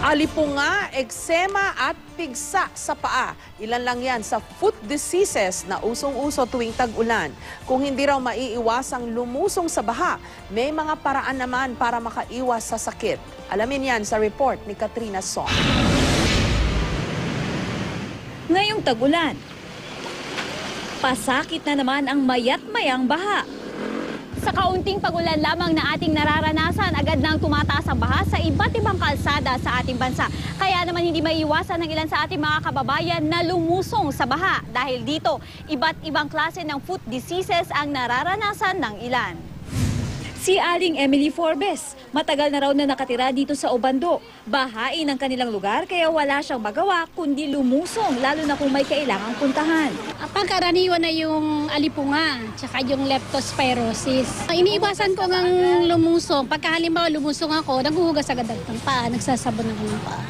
Alipunga, eksema at pigsa sa paa. Ilan lang yan sa foot diseases na usong-uso tuwing tag-ulan. Kung hindi raw maiiwasang lumusong sa baha, may mga paraan naman para makaiwas sa sakit. Alamin yan sa report ni Katrina Song. Ngayong tag-ulan, pasakit na naman ang mayat-mayang baha. Sa kaunting pagulan lamang na ating nararanasan, agad nang tumataas ang baha sa iba't ibang kalsada sa ating bansa. Kaya naman hindi maiiwasan ng ilan sa ating mga kababayan na lumusong sa baha. Dahil dito, iba't ibang klase ng foot diseases ang nararanasan ng ilan. Si Aling Emily Forbes, matagal na raw na nakatira dito sa Obando. Bahain ang kanilang lugar kaya wala siyang magawa kundi lumusong, lalo na kung may kailangang puntahan. Pangkaraniwan na yung alipunga, tsaka yung leptospirosis. Iniiwasan ko ng lumusong. Pagka halimbawa lumusong ako, naguhugas agad ng paa, nagsasabon ako ng paa.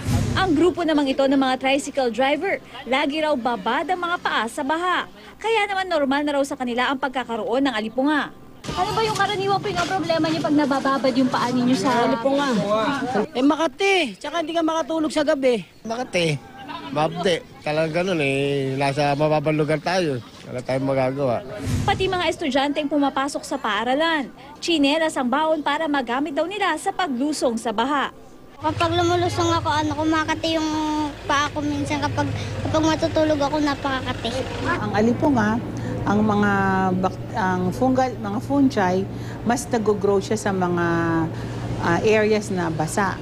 Ang grupo namang ito ng mga tricycle driver, lagi raw babad ang mga paa sa baha. Kaya naman normal na raw sa kanila ang pagkakaroon ng alipunga. Ano ba yung karaniwang pinoproblema niyo pag nabababad yung paa ninyo sa alipunga? Makati, tsaka hindi ka makatulog sa gabi. Makati, mabde. Talagang ganun nasa mababang lugar tayo. Wala tayong magagawa. Pati mga estudyanteng pumapasok sa paaralan, tsinelas ang baon para magamit daw nila sa paglusong sa baha. Kapag lumulusong ako, kumakati yung paa ko minsan. Kapag matutulog ako, napakakati. Ang alipunga, ang mga fungi, mas nag-grow siya sa mga areas na basa,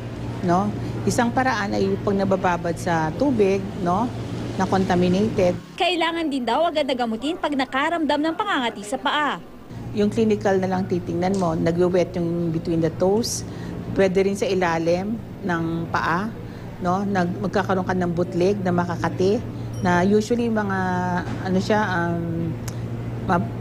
no? Isang paraan ay pag nabababad sa tubig, no, na contaminated. Kailangan din daw agad na gamutin pag nakaramdam ng pangangati sa paa. Yung clinical na lang titingnan mo, nag-wet yung between the toes, pwede rin sa ilalim ng paa, no? Magkakaroon ka ng bootleg na makakati, na usually mga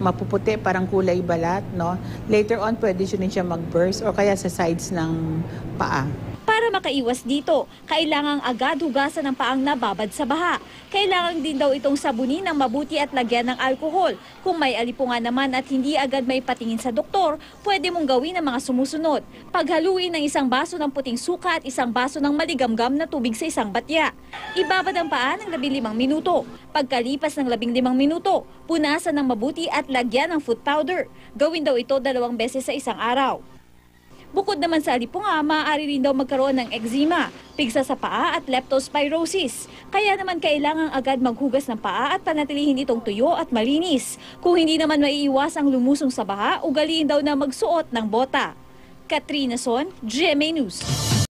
mapuputi, parang kulay balat, no? Later on, pwede siya mag-burst o kaya sa sides ng paa. Para makaiwas dito, kailangang agad hugasan ng paang nababad sa baha. Kailangan din daw itong sabunin ng mabuti at lagyan ng alkohol. Kung may alipungan naman at hindi agad may patingin sa doktor, pwede mong gawin ang mga sumusunod. Paghaluin ng isang baso ng puting suka at isang baso ng maligamgam na tubig sa isang batya. Ibabad ang paa ng 15 minuto. Pagkalipas ng 15 minuto, punasan ng mabuti at lagyan ng foot powder. Gawin daw ito 2 beses sa isang araw. Bukod naman sa alipunga, maaari rin daw magkaroon ng eczema, pigsa sa paa at leptospirosis. Kaya naman kailangang agad maghugas ng paa at panatilihin itong tuyo at malinis. Kung hindi naman maiiwasang lumusong sa baha, ugaliin daw na magsuot ng bota. Katrina Son, GMA News.